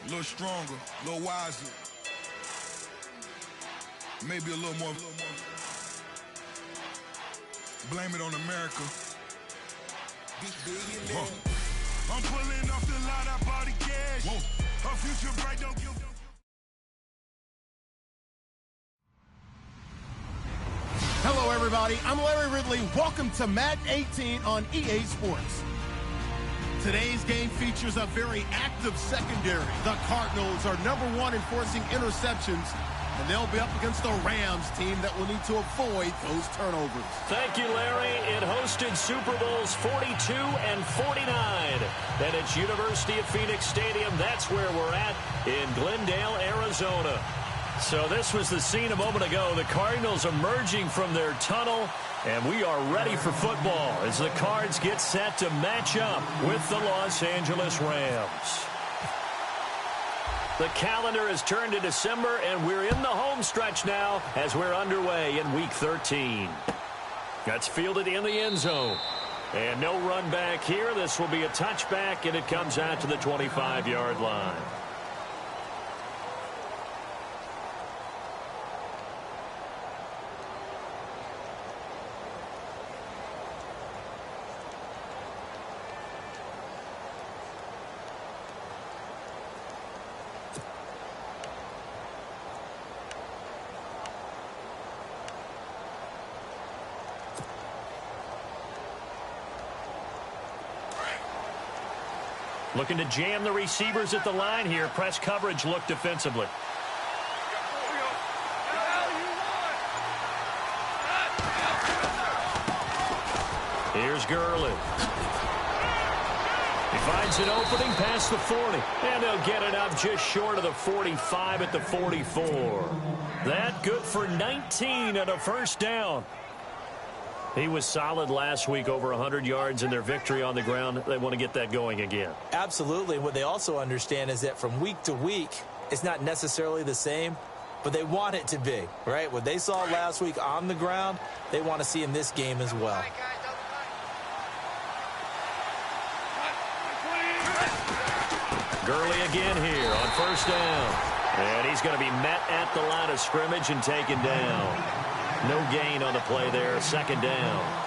A little stronger, a little wiser. Maybe a little more. Blame it on America. I'm pulling off the lot, I bought the cash. Her future bright, don't give. Hello, everybody. I'm Larry Ridley. Welcome to Madden 18 on EA Sports. Today's game features a very active secondary. The Cardinals are #1 in forcing interceptions, and they'll be up against the Rams team that will need to avoid those turnovers. Thank you, Larry. It hosted Super Bowls 42 and 49. And it's University of Phoenix Stadium. That's where we're at in Glendale, Arizona. So this was the scene a moment ago. The Cardinals emerging from their tunnel, and we are ready for football as the Cards get set to match up with the Los Angeles Rams. The calendar has turned to December, and we're in the home stretch now as we're underway in Week 13. That's fielded in the end zone. And no run back here. This will be a touchback, and it comes out to the 25-yard line. Looking to jam the receivers at the line here. Press coverage look defensively. Here's Gurley. He finds an opening past the 40. And they'll get it up just short of the 45 at the 44. That good for 19 and a first down. He was solid last week, over 100 yards in their victory on the ground. They want to get that going again. Absolutely. What they also understand is that from week to week, it's not necessarily the same, but they want it to be, right? What they saw last week on the ground, they want to see in this game as well. Gurley again here on first down. And he's going to be met at the line of scrimmage and taken down. No gain on the play there, second down.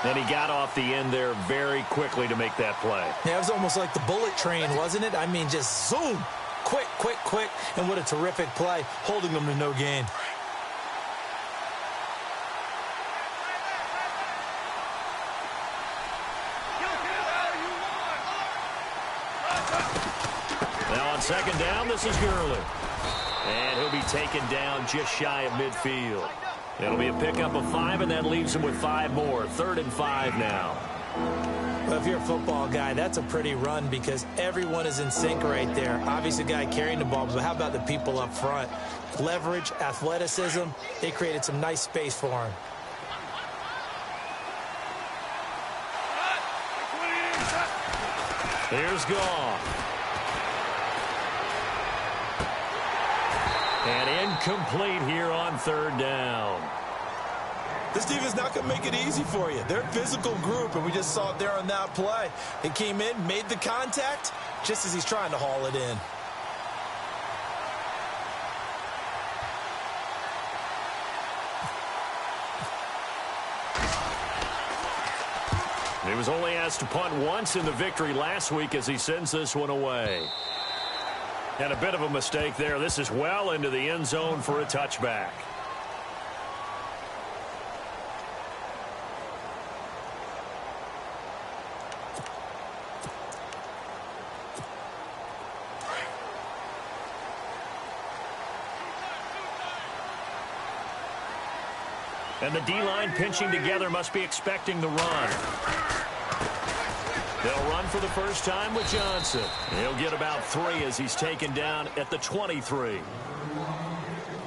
And he got off the end there very quickly to make that play. Yeah, it was almost like the bullet train, wasn't it? I mean, just zoom. Quick, quick, quick. And what a terrific play, holding them to no gain. Now on second down, this is Gurley. And he'll be taken down just shy of midfield. It'll be a pickup of 5, and that leaves him with 5 more. 3rd and 5 now. Well, if you're a football guy, that's a pretty run because everyone is in sync right there. Obviously, the guy carrying the ball, but how about the people up front? Leverage, athleticism, they created some nice space for him. Here's Goff. And incomplete here on 3rd down. This defense is not going to make it easy for you. They're a physical group, and we just saw it there on that play. It came in, made the contact, just as he's trying to haul it in. He was only asked to punt once in the victory last week as he sends this one away. And a bit of a mistake there. This is well into the end zone for a touchback. And the D-line pinching together must be expecting the run. They'll run for the first time with Johnson. He'll get about 3 as he's taken down at the 23.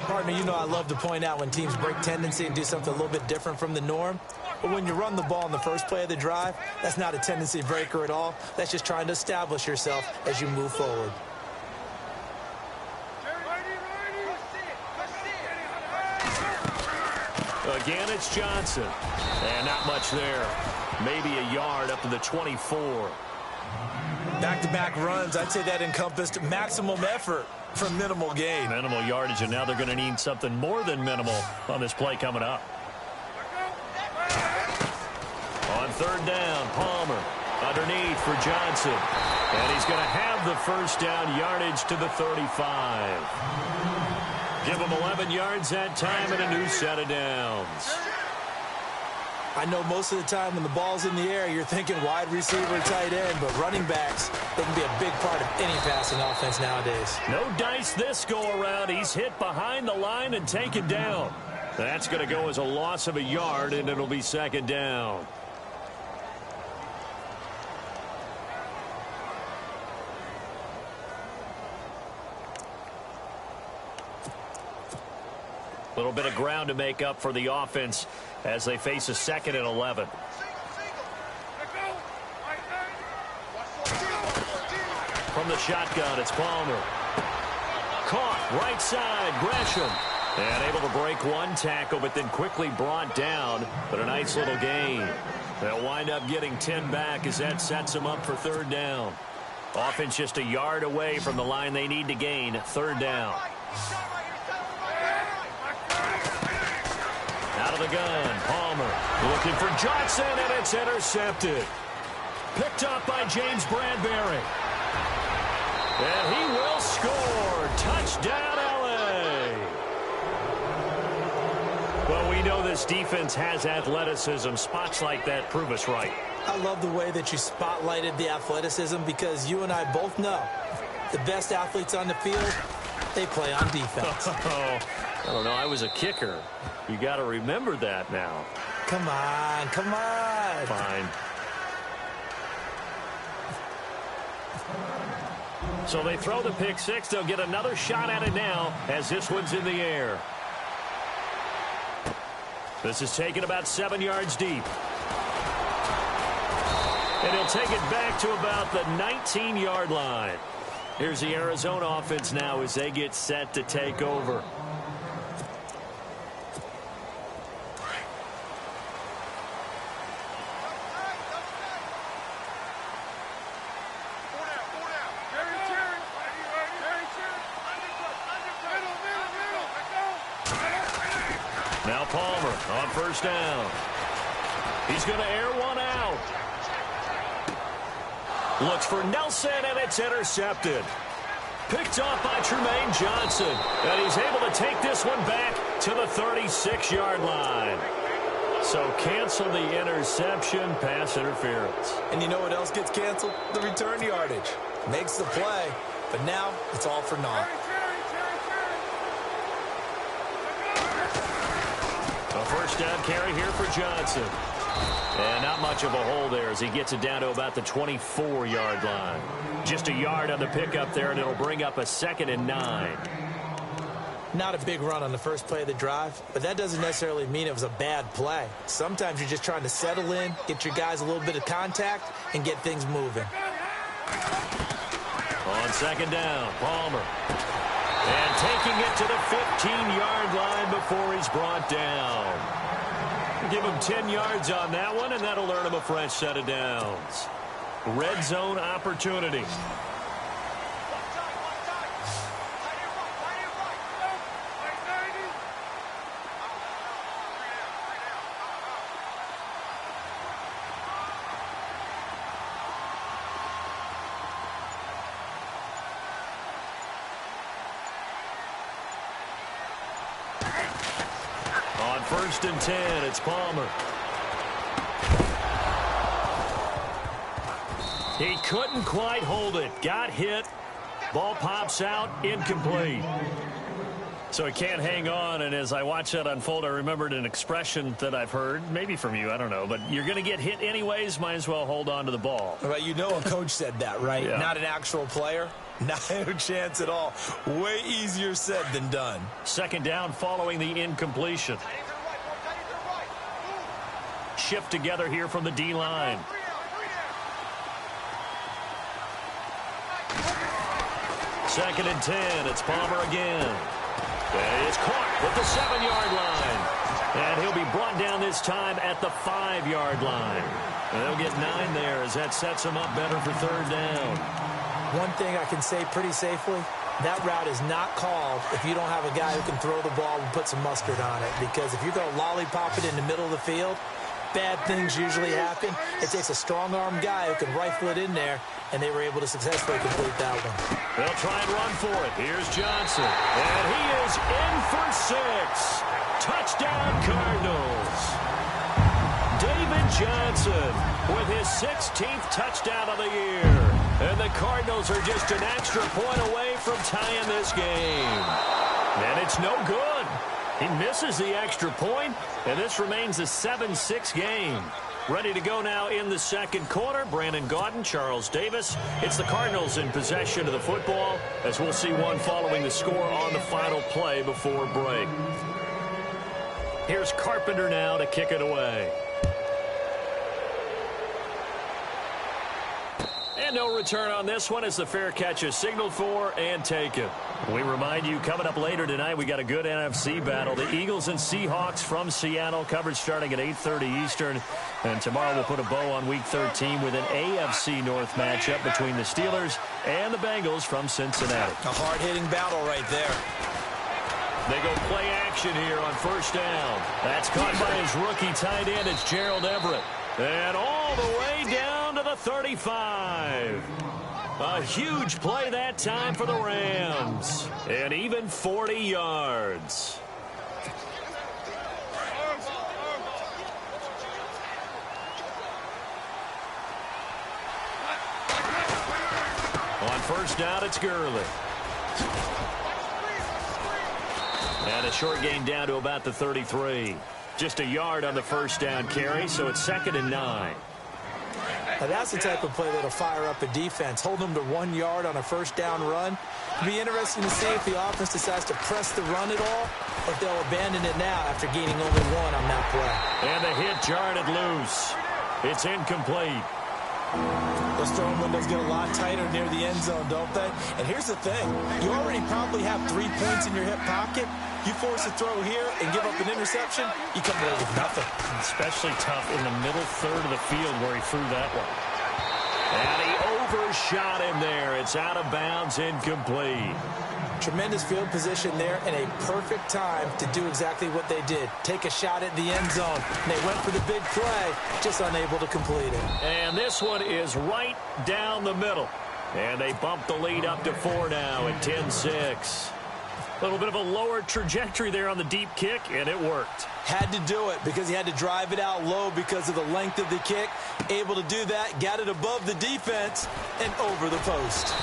Partner, you know I love to point out when teams break tendency and do something a little bit different from the norm. But when you run the ball in the first play of the drive, that's not a tendency breaker at all. That's just trying to establish yourself as you move forward. Again, it's Johnson. And not much there. Maybe a yard up to the 24. Back-to-back runs, I'd say that encompassed maximum effort for minimal gain. Minimal yardage, and now they're going to need something more than minimal on this play coming up. On third down, Palmer underneath for Johnson. And he's going to have the first down, yardage to the 35. Give him 11 yards that time and a new set of downs. I know most of the time when the ball's in the air, you're thinking wide receiver, tight end, but running backs, they can be a big part of any passing offense nowadays. No dice this go-around. He's hit behind the line and taken down. That's going to go as a loss of a yard, and it'll be second down. A little bit of ground to make up for the offense as they face a 2nd and 11. From the shotgun, it's Palmer. Caught, right side, Gresham. And able to break one tackle, but then quickly brought down. But a nice little gain. They'll wind up getting 10 back as that sets them up for third down. Offense just a yard away from the line they need to gain. Third down. Out of the gun, Palmer looking for Johnson, and it's intercepted. Picked up by James Bradbury. And he will score. Touchdown, LA. Well, we know this defense has athleticism. Spots like that prove us right. I love the way that you spotlighted the athleticism because you and I both know the best athletes on the field, they play on defense. I don't know. I was a kicker. You got to remember that now. Come on, come on. Fine. So they throw the pick six. They'll get another shot at it now as this one's in the air. This is taken about 7 yards deep. And he'll take it back to about the 19-yard line. Here's the Arizona offense now as they get set to take over. Now Palmer on first down. He's going to air one out. Looks for Nelson, and it's intercepted. Picked off by Tremaine Johnson. And he's able to take this one back to the 36-yard line. So cancel the interception, pass interference. And you know what else gets canceled? The return yardage. Makes the play, but now it's all for naught. A first down carry here for Johnson. And not much of a hole there as he gets it down to about the 24-yard line. Just a yard on the pickup there, and it'll bring up a 2nd and 9. Not a big run on the first play of the drive, but that doesn't necessarily mean it was a bad play. Sometimes you're just trying to settle in, get your guys a little bit of contact, and get things moving. On second down, Palmer. And taking it to the 15-yard line before he's brought down. Give him 10 yards on that one, and that'll earn him a fresh set of downs. Red zone opportunity. On 1st and 10, it's Palmer. He couldn't quite hold it. Got hit. Ball pops out. Incomplete. So he can't hang on, and as I watch that unfold, I remembered an expression that I've heard, maybe from you, I don't know, but you're going to get hit anyways, might as well hold on to the ball. Well, you know a coach said that, right? Yeah. Not an actual player. Not a chance at all. Way easier said than done. Second down following the incompletion. Shift together here from the D-line. Second and 10. It's Palmer again. And it's caught at the 7-yard line. And he'll be brought down this time at the 5-yard line. And they'll get 9 there as that sets them up better for third down. One thing I can say pretty safely, that route is not called if you don't have a guy who can throw the ball and put some mustard on it. Because if you're going to lollipop it in the middle of the field, bad things usually happen. It takes a strong-arm guy who can rifle it in there, and they were able to successfully complete that one. They'll try and run for it. Here's Johnson, and he is in for 6. Touchdown, Cardinals. David Johnson with his 16th touchdown of the year. And the Cardinals are just an extra point away from tying this game. And it's no good. He misses the extra point, and this remains a 7-6 game. Ready to go now in the second quarter. Brandon Gaudin, Charles Davis. It's the Cardinals in possession of the football, as we'll see one following the score on the final play before break. Here's Carpenter now to kick it away. And no return on this one as the fair catch is signaled for and taken. We remind you, coming up later tonight, we got a good NFC battle. The Eagles and Seahawks from Seattle, coverage starting at 8:30 Eastern. And tomorrow we'll put a bow on Week 13 with an AFC North matchup between the Steelers and the Bengals from Cincinnati. A hard-hitting battle right there. They go play action here on first down. That's caught by his rookie tight end. It's Gerald Everett. And all the way down to the 35. A huge play that time for the Rams. And even 40 yards. On first down, it's Gurley. And a short gain down to about the 33. Just a yard on the first down carry, so it's 2nd and 9. Now that's the type of play that'll fire up a defense. Hold them to 1 yard on a first down run. It'll be interesting to see if the offense decides to press the run at all, or if they'll abandon it now after gaining only 1 on that play. And the hit jarred it loose. It's incomplete. Those throwing windows get a lot tighter near the end zone, don't they? And here's the thing. You already probably have 3 points in your hip pocket. You force a throw here and give up an interception, you come away with nothing. Especially tough in the middle third of the field where he threw that one. And he overshot him there. It's out of bounds, incomplete. Tremendous field position there and a perfect time to do exactly what they did. Take a shot at the end zone. And they went for the big play, just unable to complete it. And this one is right down the middle. And they bump the lead up to 4 now at 10-6. A little bit of a lower trajectory there on the deep kick, and it worked. Had to do it because he had to drive it out low because of the length of the kick. Able to do that, got it above the defense, and over the post.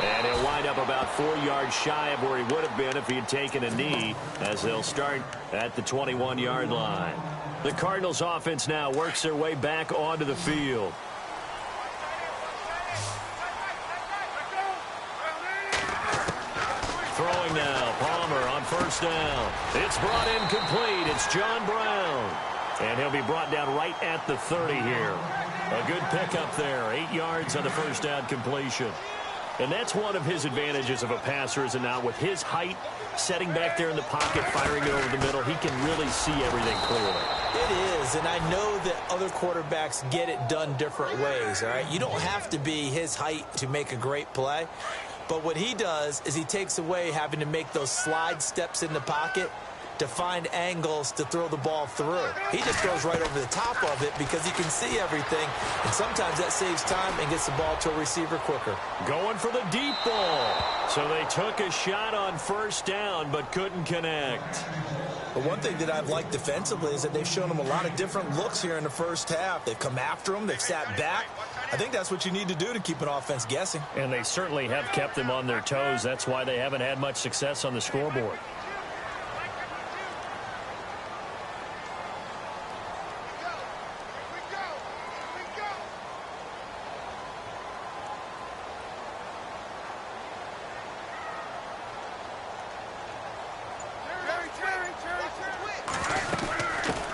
And he'll wind up about 4 yards shy of where he would have been if he had taken a knee, as they'll start at the 21-yard line. The Cardinals offense now works their way back onto the field. Throwing now, Palmer on first down. It's brought in complete. It's John Brown. And he'll be brought down right at the 30 here. A good pickup there. 8 yards on the first down completion. And that's one of his advantages of a passer, is it not? With his height, setting back there in the pocket, firing it over the middle, he can really see everything clearly. It is, and I know that other quarterbacks get it done different ways, all right? You don't have to be his height to make a great play. But what he does is he takes away having to make those slide steps in the pocket to find angles to throw the ball through. He just throws right over the top of it because he can see everything, and sometimes that saves time and gets the ball to a receiver quicker. Going for the deep ball. So they took a shot on first down but couldn't connect. But one thing that I've liked defensively is that they've shown him a lot of different looks here in the first half. They've come after him. They've sat back. I think that's what you need to do to keep an offense guessing. And they certainly have kept them on their toes. That's why they haven't had much success on the scoreboard.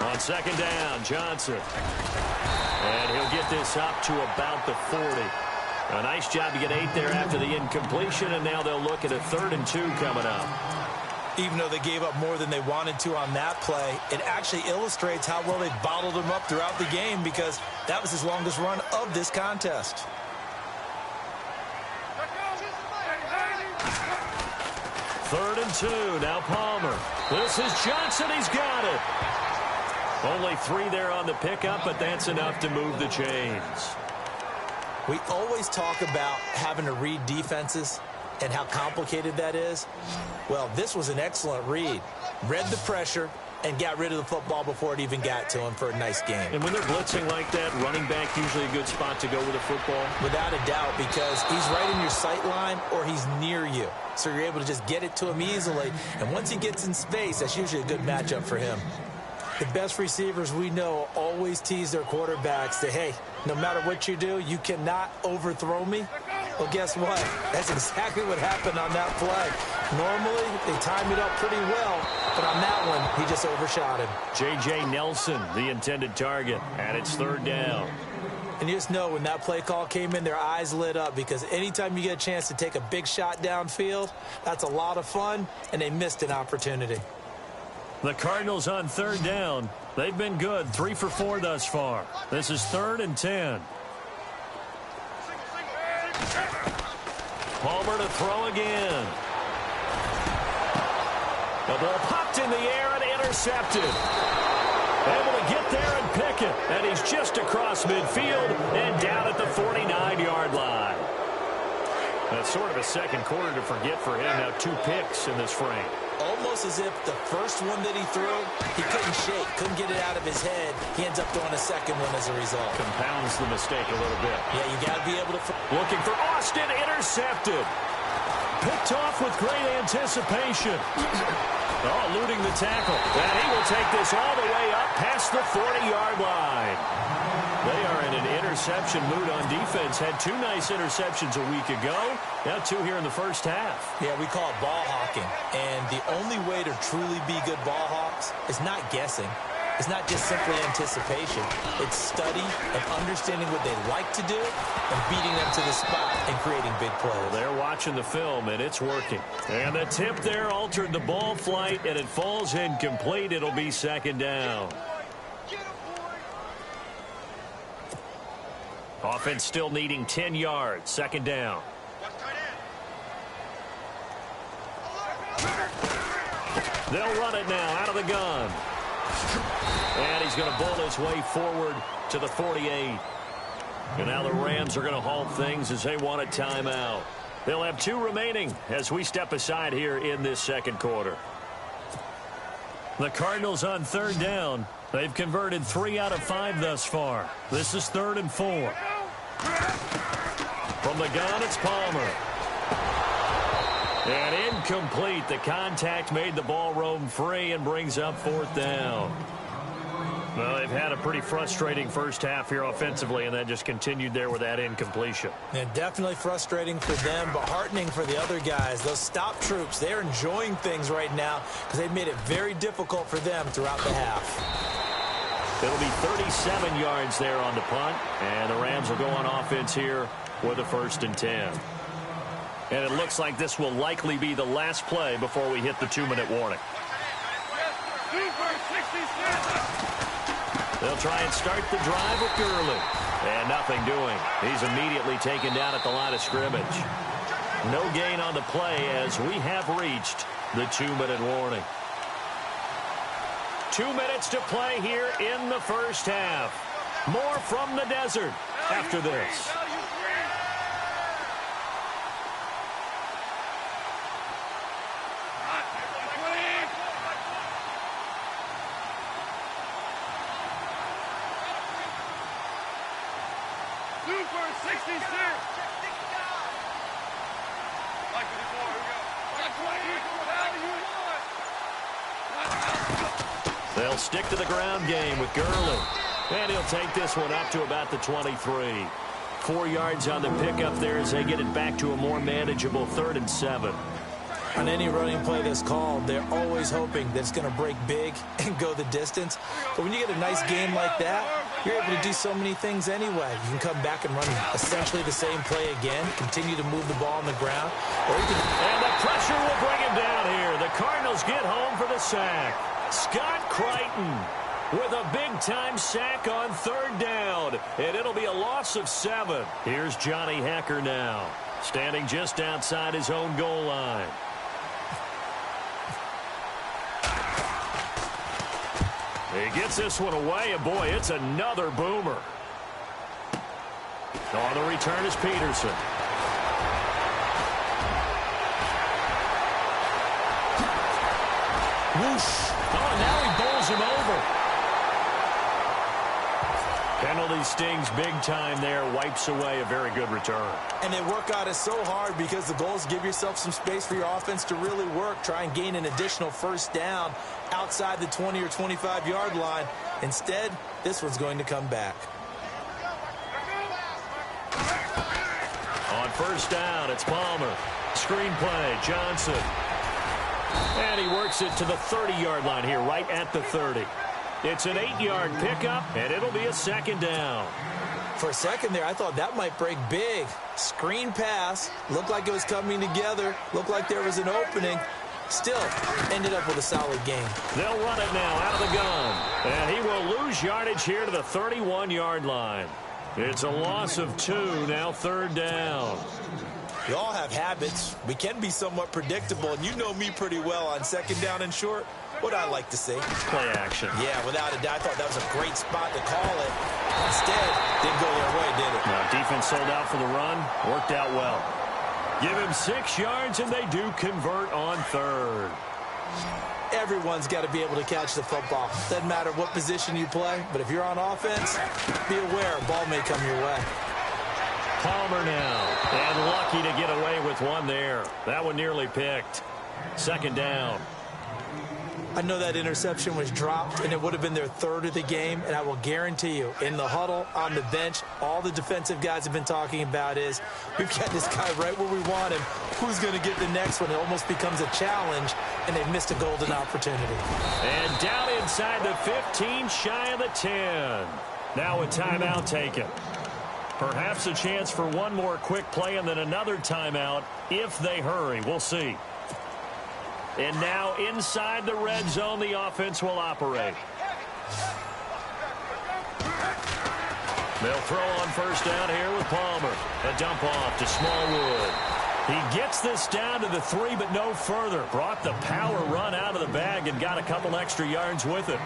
On second down, Johnson. And he'll get this up to about the 40. A nice job to get 8 there after the incompletion, and now they'll look at a 3rd and 2 coming up. Even though they gave up more than they wanted to on that play, it actually illustrates how well they bottled them up throughout the game because that was his longest run of this contest. Third and 2. Now Palmer. This is Johnson. He's got it. Only 3 there on the pickup, but that's enough to move the chains. We always talk about having to read defenses and how complicated that is. Well, this was an excellent read. Read the pressure and got rid of the football before it even got to him for a nice game. And when they're blitzing like that, running back usually a good spot to go with the football? Without a doubt, because he's right in your sight line or he's near you. So you're able to just get it to him easily. And once he gets in space, that's usually a good matchup for him. The best receivers we know always tease their quarterbacks that, hey, no matter what you do, you cannot overthrow me. Well, guess what? That's exactly what happened on that play. Normally, they time it up pretty well, but on that one, he just overshot him. J.J. Nelson, the intended target, and it's third down. And you just know when that play call came in, their eyes lit up because anytime you get a chance to take a big shot downfield, that's a lot of fun, and they missed an opportunity. The Cardinals on third down. They've been good, 3 for 4 thus far. This is 3rd and 10. Palmer to throw again. The ball popped in the air and intercepted. Able to get there and pick it. And he's just across midfield and down at the 49-yard line. That's sort of a second quarter to forget for him. Now 2 picks in this frame. Almost as if the first one that he threw, he couldn't shake, couldn't get it out of his head. He ends up throwing a second one as a result. Compounds the mistake a little bit. Yeah, you got to be able to... Looking for Austin, intercepted. Picked off with great anticipation. Eluding the tackle. And he will take this all the way up past the 40-yard line. They are in an interception mood on defense. Had 2 nice interceptions a week ago. Now 2 here in the first half. Yeah, we call it ball hawking. And the only way to truly be good ball hawks is not guessing. It's not just simply anticipation. It's study and understanding what they like to do and beating them to the spot and creating big plays. Well, they're watching the film, and it's working. And the tip there altered the ball flight, and it falls incomplete. It'll be second down. Offense still needing 10 yards. Second down. They'll run it now out of the gun. And he's going to bull his way forward to the 48. And now the Rams are going to halt things as they want a timeout. They'll have 2 remaining as we step aside here in this second quarter. The Cardinals on third down. They've converted 3 out of 5 thus far. This is 3rd and 4. From the gun, it's Palmer. And incomplete. The contact made the ball roam free and brings up 4th down. Well, they've had a pretty frustrating first half here offensively, and that just continued there with that incompletion. And definitely frustrating for them, but heartening for the other guys. Those stop troops, they're enjoying things right now because they've made it very difficult for them throughout the half. It'll be 37 yards there on the punt, and the Rams will go on offense here with a 1st and 10. And it looks like this will likely be the last play before we hit the 2-minute warning. They'll try and start the drive with Gurley. And nothing doing. He's immediately taken down at the line of scrimmage. No gain on the play as we have reached the 2-minute warning. 2 minutes to play here in the first half. More from the desert after this. They'll stick to the ground game with Gurley. And he'll take this one up to about the 23. 4 yards on the pickup there as they get it back to a more manageable 3rd and 7. On any running play that's called, they're always hoping that it's going to break big and go the distance. But when you get a nice game like that, you're able to do so many things anyway. You can come back and run essentially the same play again, continue to move the ball on the ground. Or you can... And the pressure will bring him down here. The Cardinals get home for the sack. Scott Crichton with a big-time sack on third down, and it'll be a loss of 7. Here's Johnny Hekker now, standing just outside his own goal line. He gets this one away, and boy, it's another boomer. On the return is Peterson. Whoosh. Oh, and now he bowls him over. Penalty stings big time there. Wipes away a very good return. And they work out it so hard because the goal is give yourself some space for your offense to really work. Try and gain an additional first down outside the 20 or 25-yard line. Instead, this one's going to come back. On first down, it's Palmer. Screen play, Johnson. And he works it to the 30-yard line here, right at the 30. It's an 8-yard pickup, and it'll be a second down. For a second there, I thought that might break big. Screen pass. Looked like it was coming together. Looked like there was an opening. Still, ended up with a solid game. They'll run it now out of the gun. And he will lose yardage here to the 31-yard line. It's a loss of 2, now third down. We all have habits. We can be somewhat predictable, and you know me pretty well on second down and short. What I like to see. Play action. Yeah, without a doubt, I thought that was a great spot to call it. Instead, didn't go their way, did it? Now, defense sold out for the run. Worked out well. Give him 6 yards, and they do convert on third. Everyone's got to be able to catch the football. Doesn't matter what position you play, but if you're on offense, be aware, ball may come your way. Palmer now, and lucky to get away with one there. That one nearly picked. Second down. I know that interception was dropped, and it would have been their third of the game, and I will guarantee you, in the huddle, on the bench, all the defensive guys have been talking about is, we've got this guy right where we want him. Who's going to get the next one? It almost becomes a challenge, and they've missed a golden opportunity. And down inside the 15, shy of the 10. Now a timeout taken. Perhaps a chance for one more quick play and then another timeout if they hurry. We'll see. And now inside the red zone, the offense will operate. They'll throw on first down here with Palmer. A dump off to Smallwood. He gets this down to the 3, but no further. Brought the power run out of the bag and got a couple extra yards with it.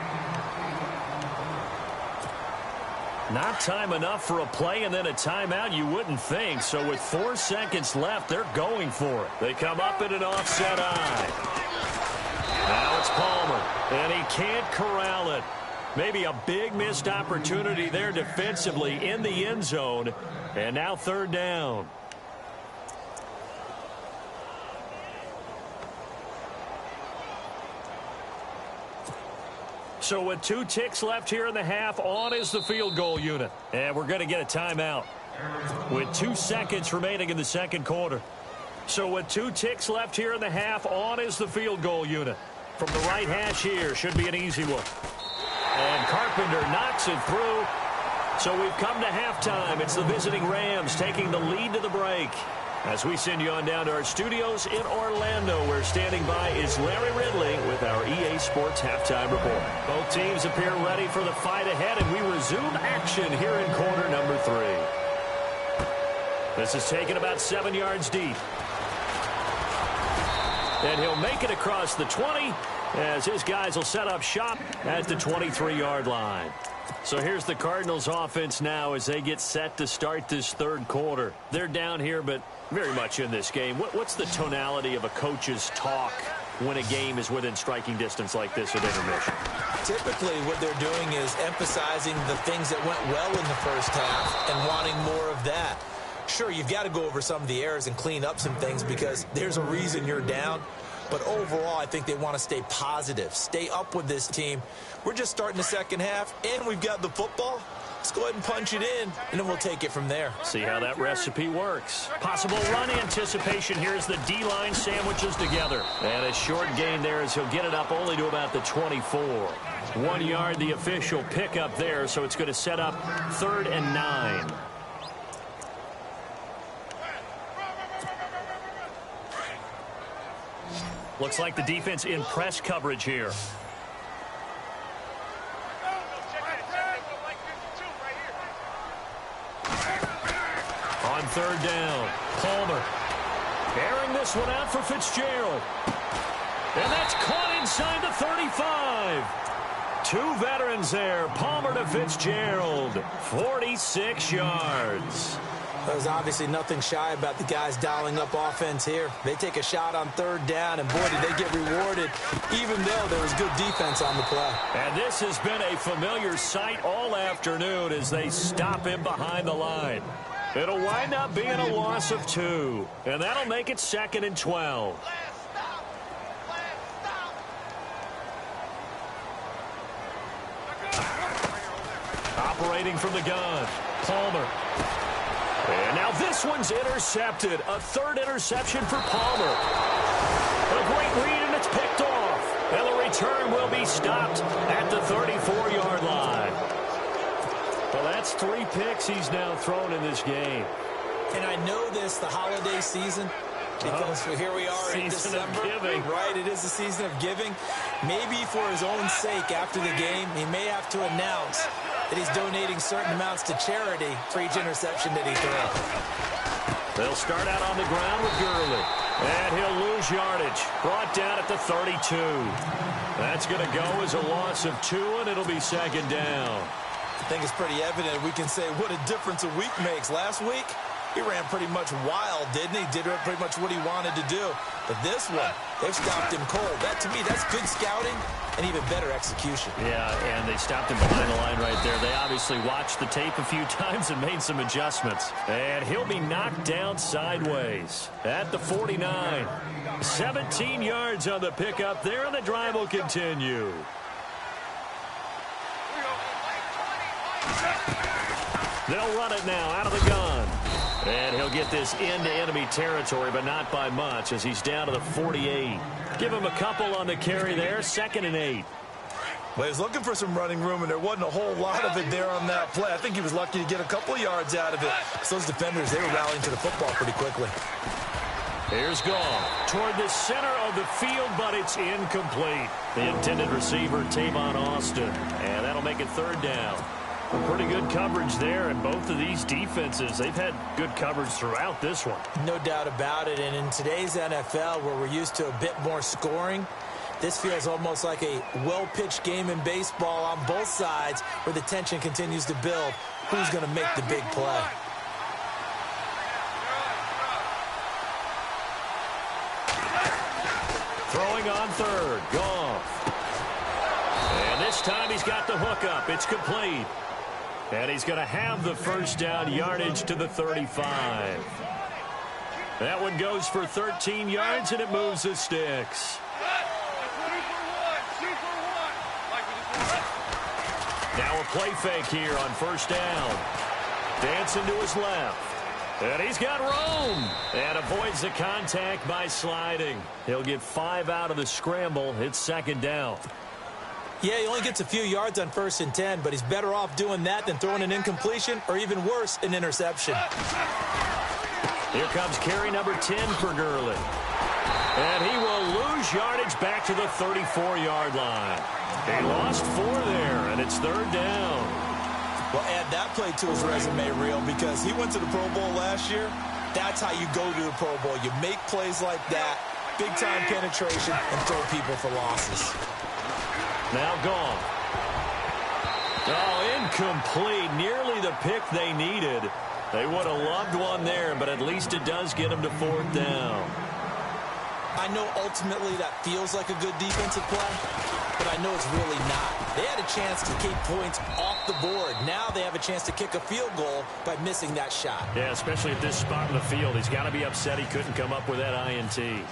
Not time enough for a play and then a timeout, you wouldn't think. So with 4 seconds left, they're going for it. They come up in an offset eye. Now it's Palmer, and he can't corral it. Maybe a big missed opportunity there defensively in the end zone. And now third down. So with 2 ticks left here in the half, on is the field goal unit. And we're going to get a timeout with 2 seconds remaining in the second quarter. So with 2 ticks left here in the half, on is the field goal unit. From the right hash here, should be an easy one. And Carpenter knocks it through. So we've come to halftime. It's the visiting Rams taking the lead to the break. As we send you on down to our studios in Orlando, where standing by is Larry Ridley with our EA Sports Halftime Report. Both teams appear ready for the fight ahead, and we resume action here in quarter number 3. This is taken about 7 yards deep. And he'll make it across the 20 as his guys will set up shop at the 23-yard line. So here's the Cardinals offense now as they get set to start this third quarter. They're down here, but very much in this game. What's the tonality of a coach's talk when a game is within striking distance like this at intermission? Typically, what they're doing is emphasizing the things that went well in the first half and wanting more of that. Sure, you've got to go over some of the errors and clean up some things because there's a reason you're down. But overall, I think they want to stay positive, stay up with this team. We're just starting the second half, and we've got the football. Let's go ahead and punch it in, and then we'll take it from there. See how that recipe works. Possible run anticipation here as the D-line sandwiches together. And a short gain there as he'll get it up only to about the 24. 1 yard, the official pickup there, so it's going to set up 3rd and 9. Looks like the defense in press coverage here. On third down, Palmer airing this one out for Fitzgerald. And that's caught inside the 35. Two veterans there, Palmer to Fitzgerald, 46 yards. There's obviously nothing shy about the guys dialing up offense here. They take a shot on third down, and boy, did they get rewarded, even though there was good defense on the play. And this has been a familiar sight all afternoon as they stop him behind the line. It'll wind up being a loss of 2, and that'll make it 2nd and 12. Operating from the gun, Palmer. And now this one's intercepted. A third interception for Palmer. A great read, and it's picked off. And the return will be stopped at the 34-yard line. Well, that's 3 picks he's now thrown in this game. And I know this, the holiday season, because here we are in December. Season of giving. Right, it is the season of giving. Maybe for his own sake after the game, he may have to announce that he's donating certain amounts to charity for each interception that he throws. They'll start out on the ground with Gurley. And he'll lose yardage. Brought down at the 32. That's going to go as a loss of 2, and it'll be 2nd down. I think it's pretty evident. We can say what a difference a week makes. Last week, he ran pretty much wild, didn't he? Did pretty much what he wanted to do. But this one, they've stopped him cold. That, to me, that's good scouting and even better execution. Yeah, and they stopped him behind the line right there. They obviously watched the tape a few times and made some adjustments. And he'll be knocked down sideways at the 49. 17 yards on the pickup there, and the drive will continue. They'll run it now out of the gun. And he'll get this into enemy territory, but not by much as he's down to the 48. Give him a couple on the carry there, 2nd and 8. Well, he's looking for some running room, and there wasn't a whole lot of it there on that play. I think he was lucky to get a couple of yards out of it. So those defenders, they were rallying to the football pretty quickly. Here's Goff toward the center of the field, but it's incomplete. The intended receiver, Tavon Austin, and that'll make it 3rd down. Pretty good coverage there, and both of these defenses, they've had good coverage throughout this one. No doubt about it, and in today's NFL, where we're used to a bit more scoring, this feels almost like a well-pitched game in baseball on both sides, where the tension continues to build. Who's going to make the big play? Throwing on third, Goff. And this time he's got the hookup. It's complete. And he's going to have the 1st down yardage to the 35. That one goes for 13 yards, and it moves the sticks. Now a play fake here on 1st down. Dancing to his left. And he's got room. And avoids the contact by sliding. He'll get 5 out of the scramble. It's 2nd down. Yeah, he only gets a few yards on 1st and 10, but he's better off doing that than throwing an incompletion or even worse, an interception. Here comes carry number 10 for Gurley. And he will lose yardage back to the 34-yard line. He lost 4 there, and it's 3rd down. Well, add that play to his resume, Real, because he went to the Pro Bowl last year. That's how you go to the Pro Bowl. You make plays like that, big-time penetration, and throw people for losses. Now gone. Oh, incomplete. Nearly the pick they needed. They would have loved one there, but at least it does get them to 4th down. I know ultimately that feels like a good defensive play, but I know it's really not. They had a chance to keep points off the board. Now they have a chance to kick a field goal by missing that shot. Yeah, especially at this spot in the field. He's got to be upset he couldn't come up with that INT.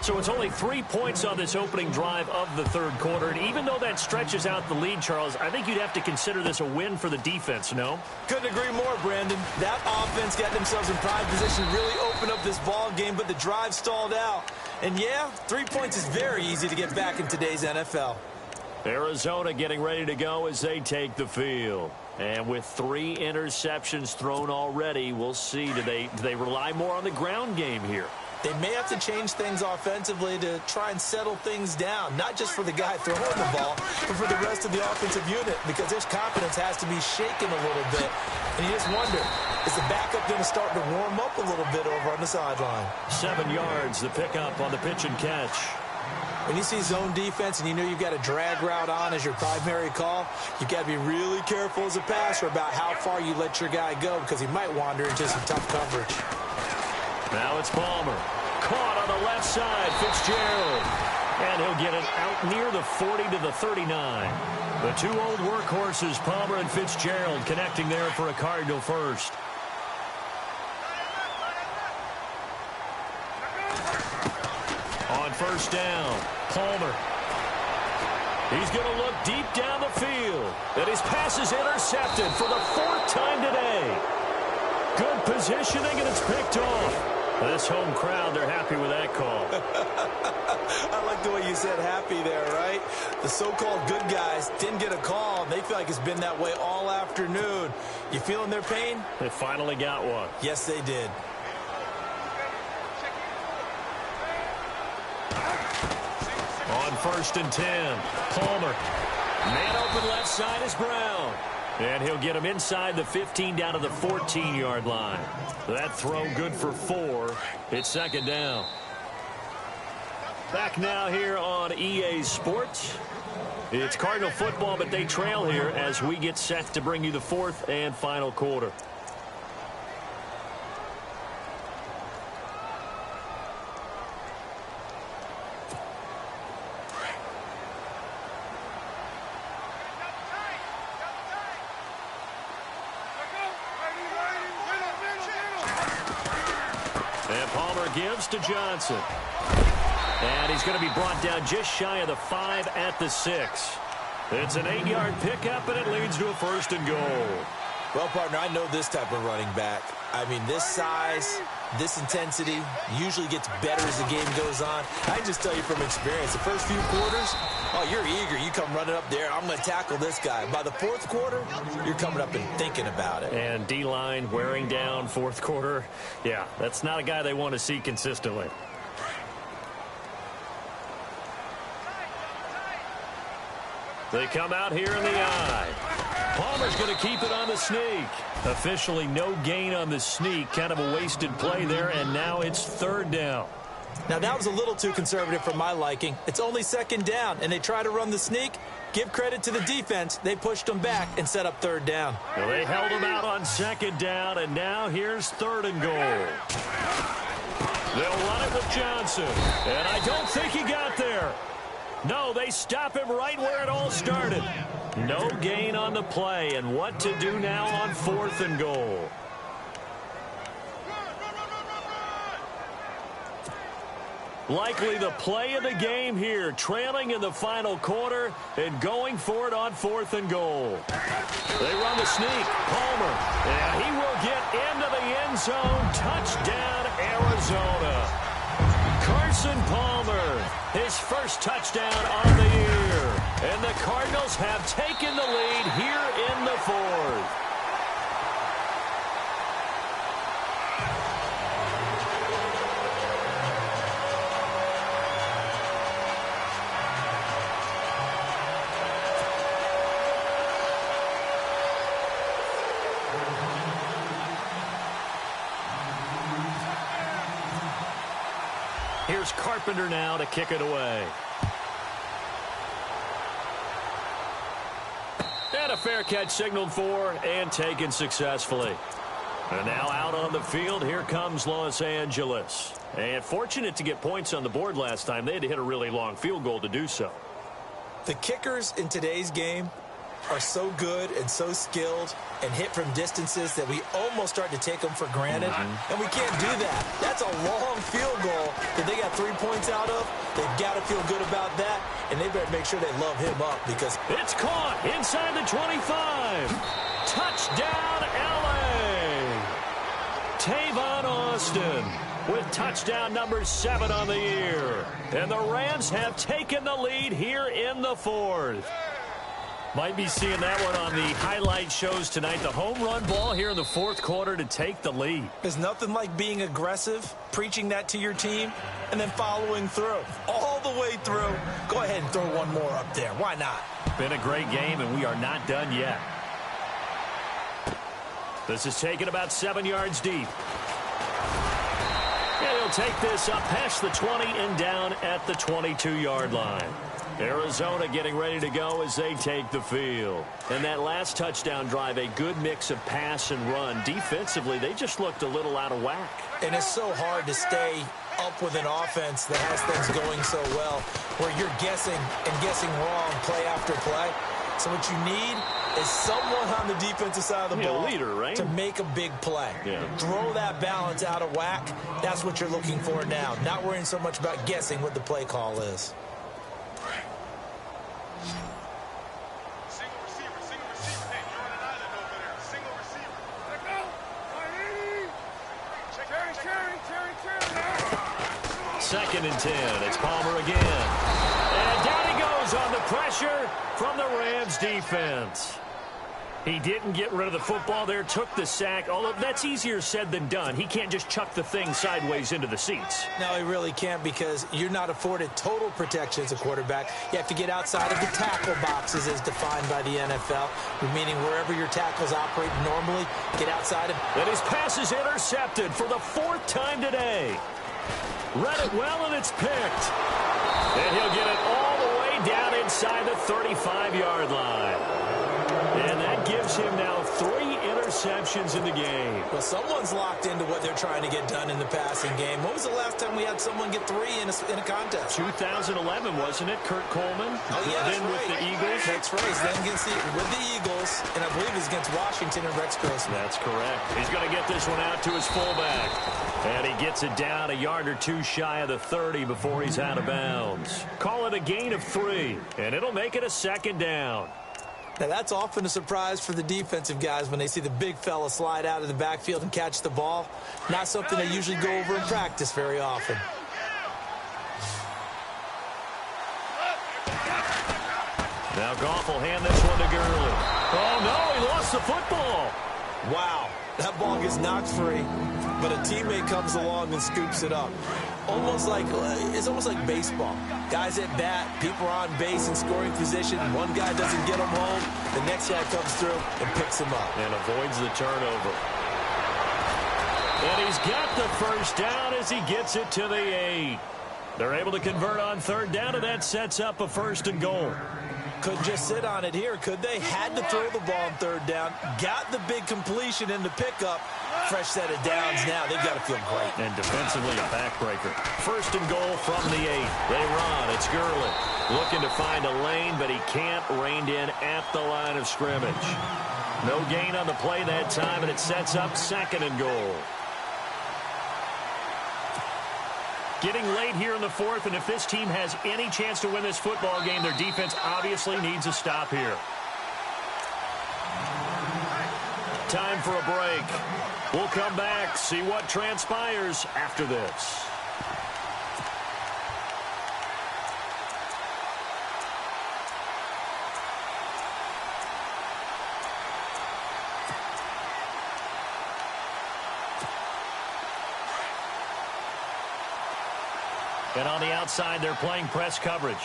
So it's only 3 points on this opening drive of the 3rd quarter. And even though that stretches out the lead, Charles, I think you'd have to consider this a win for the defense, no? Couldn't agree more, Brandon. That offense got themselves in prime position, really opened up this ball game, but the drive stalled out. And yeah, 3 points is very easy to get back in today's NFL. Arizona getting ready to go as they take the field. And with 3 interceptions thrown already, we'll see. Do they rely more on the ground game here? They may have to change things offensively to try and settle things down, not just for the guy throwing the ball, but for the rest of the offensive unit, because their confidence has to be shaken a little bit. And you just wonder, is the backup going to start to warm up a little bit over on the sideline? 7 yards, the pickup on the pitch and catch. When you see zone defense and you know you've got a drag route on as your primary call, you've got to be really careful as a passer about how far you let your guy go, because he might wander into some tough coverage. Now it's Palmer. Caught on the left side, Fitzgerald. And he'll get it out near the 40 to the 39. The two old workhorses, Palmer and Fitzgerald, connecting there for a Cardinal first. On first down, Palmer. He's going to look deep down the field. And his pass is intercepted for the 4th time today. Good positioning, and it's picked off. This home crowd, they're happy with that call. I like the way you said happy there, right? The so-called good guys didn't get a call, and they feel like it's been that way all afternoon. You feeling their pain? They finally got one. Yes, they did. On first and 10, Palmer. Man open left side is Brown. And he'll get him inside the 15 down to the 14-yard line. That throw good for 4. It's second down. Back now here on EA Sports. It's Cardinal football, but they trail here as we get set to bring you the 4th and final quarter. Gives to Johnson. And he's going to be brought down just shy of the 5 at the 6. It's an 8-yard pickup, and it leads to a 1st and goal. Well, partner, I know this type of running back. I mean, this size, this intensity usually gets better as the game goes on. I can just tell you from experience, the first few quarters, oh, you're eager. You come running up there, I'm going to tackle this guy. By the 4th quarter, you're coming up and thinking about it. And D-line wearing down 4th quarter. Yeah, that's not a guy they want to see consistently. They come out here in the eye. Palmer's going to keep it on the sneak. Officially no gain on the sneak. Kind of a wasted play there, and now it's 3rd down. Now, that was a little too conservative for my liking. It's only 2nd down, and they try to run the sneak. Give credit to the defense. They pushed them back and set up 3rd down. Well, they held him out on 2nd down, and now here's 3rd and goal. They'll run it with Johnson, and I don't think he got there. No, they stop him right where it all started. No gain on the play, and what to do now on 4th and goal. Likely the play of the game here, trailing in the final quarter and going for it on 4th and goal. They run the sneak. Palmer, and he will get into the end zone. Touchdown, Arizona. Carson Palmer, his first touchdown on the year. And the Cardinals have taken the lead here in the 4th. Here's Carpenter now to kick it away. And a fair catch signaled for and taken successfully. And now out on the field, here comes Los Angeles. And fortunate to get points on the board last time. They had to hit a really long field goal to do so. The kickers in today's game are so good and so skilled and hit from distances that we almost start to take them for granted. And we can't do that. That's a long field goal that they got 3 points out of. They've got to feel good about that, and they better make sure they love him up because it's caught inside the 25. Touchdown, L.A. Tavon Austin with touchdown number 7 on the year. And the Rams have taken the lead here in the 4th. Might be seeing that one on the highlight shows tonight. The home run ball here in the fourth quarter to take the lead. There's nothing like being aggressive, preaching that to your team, and then following through. All the way through. Go ahead and throw one more up there. Why not? Been a great game, and we are not done yet. This is taken about 7 yards deep. And he'll take this up past the 20 and down at the 22-yard line. Arizona getting ready to go as they take the field. And that last touchdown drive, a good mix of pass and run. Defensively, they just looked a little out of whack. And it's so hard to stay up with an offense that has things going so well, where you're guessing and guessing wrong play after play. So what you need is someone on the defensive side of the ball leader, right? to make a big play. Throw that balance out of whack. That's what you're looking for now. Not worrying so much about guessing what the play call is. Second and 10. It's Palmer again. And down he goes on the pressure from the Rams defense. He didn't get rid of the football there, took the sack. Although that's easier said than done. He can't just chuck the thing sideways into the seats. No, he really can't, because you're not afforded total protection as a quarterback. You have to get outside of the tackle boxes as defined by the NFL, meaning wherever your tackles operate normally, get outside of. And his pass is intercepted for the 4th time today. Read it well, and it's picked. And he'll get it all the way down inside the 35-yard line. And that gives him now 3 interceptions in the game. Well, someone's locked into what they're trying to get done in the passing game. When was the last time we had someone get 3 in a contest? 2011, wasn't it? Kurt Coleman. Oh, yeah, then with the Eagles. That's right. Then with the Eagles, and I believe it's against Washington and Rex Grossman. That's correct. He's going to get this one out to his fullback. And he gets it down a yard or 2 shy of the 30 before he's out of bounds. Call it a gain of 3, and it'll make it a 2nd down. Now, that's often a surprise for the defensive guys when they see the big fella slide out of the backfield and catch the ball. Not something they usually go over in practice very often. Now Goff will hand this one to Gurley. Oh, no, he lost the football. Wow, that ball gets knocked free, but a teammate comes along and scoops it up. It's almost like baseball. Guys at bat, people are on base in scoring position. One guy doesn't get him home. The next guy comes through and picks him up. And avoids the turnover. And he's got the 1st down as he gets it to the 8. They're able to convert on 3rd down, and that sets up a 1st and goal. Couldn't just sit on it here, could they? Had to throw the ball on 3rd down. Got the big completion in the pickup. Fresh set of downs now. They've got to feel great. And defensively, a backbreaker. 1st and goal from the 8. They run. It's Gurley looking to find a lane, but he can't. Reined in at the line of scrimmage. No gain on the play that time, and it sets up 2nd and goal. Getting late here in the 4th, and if this team has any chance to win this football game, their defense obviously needs a stop here. Time for a break. We'll come back, see what transpires after this. And on the outside, they're playing press coverage.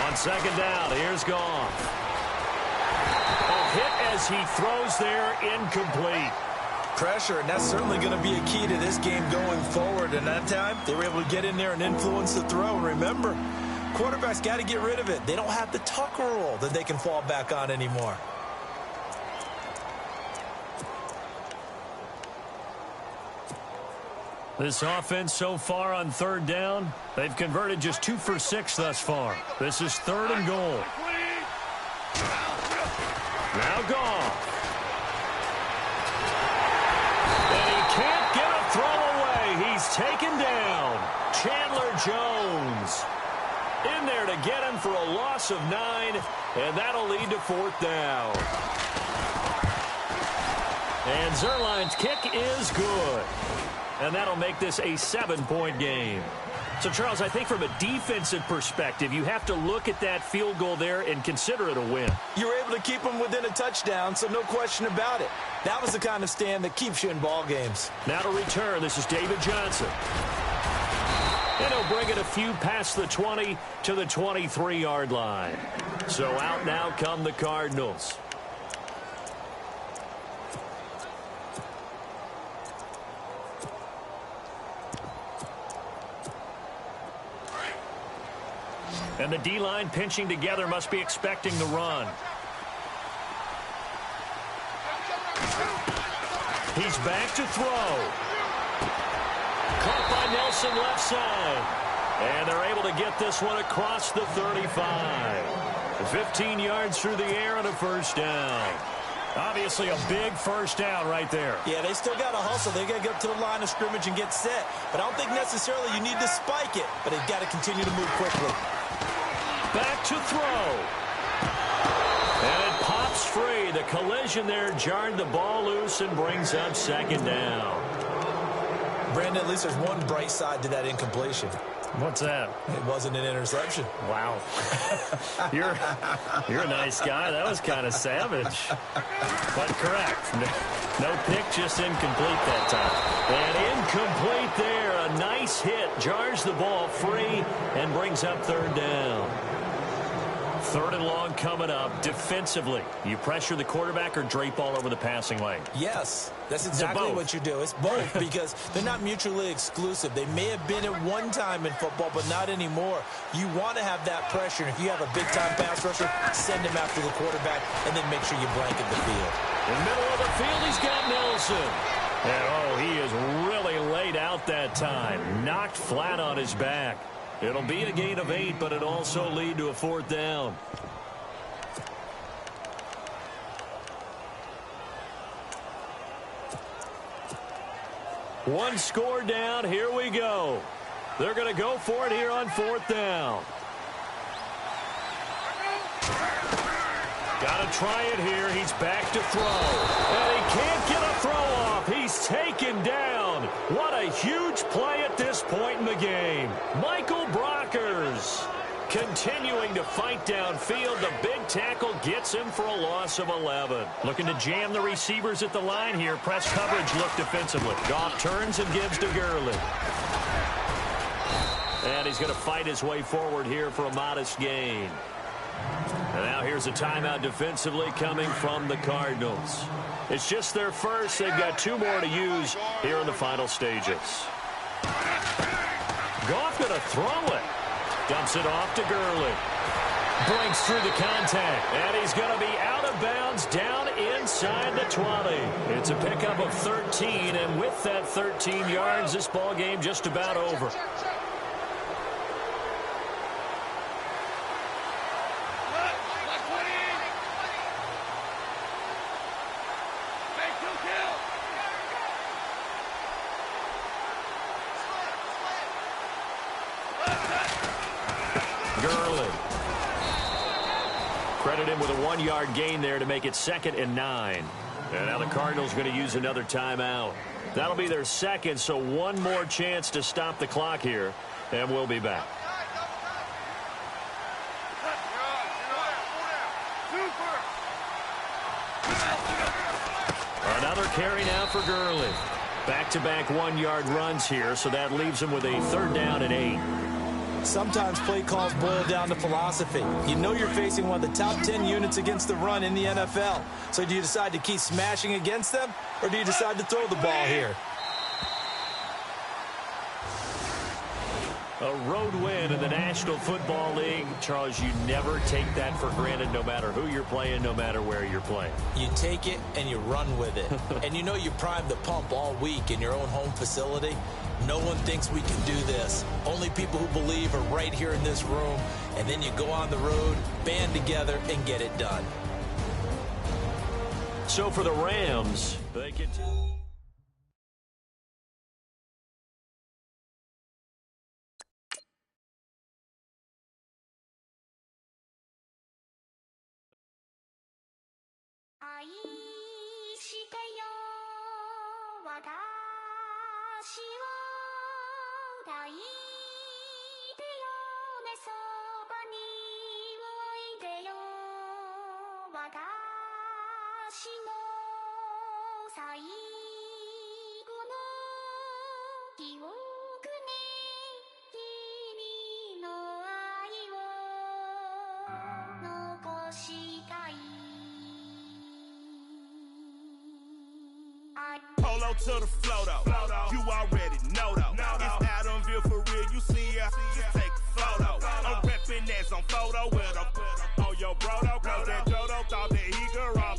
On 2nd down, here's Goff. A hit as he throws there, incomplete. Pressure, and that's certainly going to be a key to this game going forward. And that time, they were able to get in there and influence the throw. Remember, quarterbacks got to get rid of it. They don't have the Tucker rule that they can fall back on anymore. This offense so far on 3rd down, they've converted just 2 for 6 thus far. This is 3rd and goal. Now Goff. And he can't get a throw away. He's taken down. Chandler Jones in there to get him for a loss of 9, and that'll lead to 4th down. And Zerline's kick is good. And that'll make this a 7-point game. So, Charles, I think from a defensive perspective, you have to look at that field goal there and consider it a win. You were able to keep them within a touchdown, so no question about it. That was the kind of stand that keeps you in ball games. Now to return, this is David Johnson. And he'll bring it a few past the 20 to the 23-yard line. So out now come the Cardinals. And the D-line pinching together must be expecting the run. He's back to throw. Caught by Nelson left side. And they're able to get this one across the 35. 15 yards through the air and a first down. Obviously a big first down right there. Yeah, they still got to hustle. They got to get up to the line of scrimmage and get set. But I don't think necessarily you need to spike it. But they've got to continue to move quickly. Back to throw. And it pops free. The collision there jarred the ball loose and brings up second down. Brandon, at least there's one bright side to that incompletion. What's that? It wasn't an interception. Wow. You're a nice guy. That was kind of savage. But correct. No pick, just incomplete that time. And incomplete there. A nice hit. Jars the ball free and brings up third down. Third and long coming up. Defensively, you pressure the quarterback or drape all over the passing lane? Yes, that's exactly what you do. It's both because they're not mutually exclusive. They may have been at one time in football, but not anymore. You want to have that pressure. And if you have a big-time pass rusher, send him after the quarterback, and then make sure you blanket the field. In the middle of the field, he's got Nelson. And, he is really laid out that time. Knocked flat on his back. It'll be a gain of 8, but it also lead to a fourth down. One score down. Here we go. They're going to go for it here on fourth down. Got to try it here. He's back to throw. And he can't get a throw off. He's taken down. What a huge play at this point in the game. Michael Brockers continuing to fight downfield. The big tackle gets him for a loss of 11. Looking to jam the receivers at the line here. Press coverage look defensively. Goff turns and gives to Gurley. And he's going to fight his way forward here for a modest gain. And now here's a timeout defensively coming from the Cardinals. It's just their first. They've got 2 more to use here in the final stages. Goff going to throw it. Dumps it off to Gurley. Breaks through the contact. And he's going to be out of bounds down inside the 20. It's a pickup of 13. And with that 13 yards, this ball game just about over. Credit him with a 1-yard gain there to make it 2nd and 9. And now the Cardinals going to use another timeout. That'll be their second, so one more chance to stop the clock here. And we'll be back. Another carry now for Gurley. Back-to-back 1-yard runs here, so that leaves him with a 3rd down and 8. Sometimes play calls boil down to philosophy. You know you're facing one of the top 10 units against the run in the NFL. So do you decide to keep smashing against them, or do you decide to throw the ball here? A road win in the National Football League. Charles, you never take that for granted no matter who you're playing, no matter where you're playing. You take it and you run with it. And you know you primed the pump all week in your own home facility. No one thinks we can do this. Only people who believe are right here in this room. And then you go on the road, band together, and get it done. So for the Rams, they get... Polo to the flow though, you already know though. It's Adamville for real, you see ya, just take a photo. I'm reppin' as on photo with a on your bro though, cause that Jodo thought that he could rob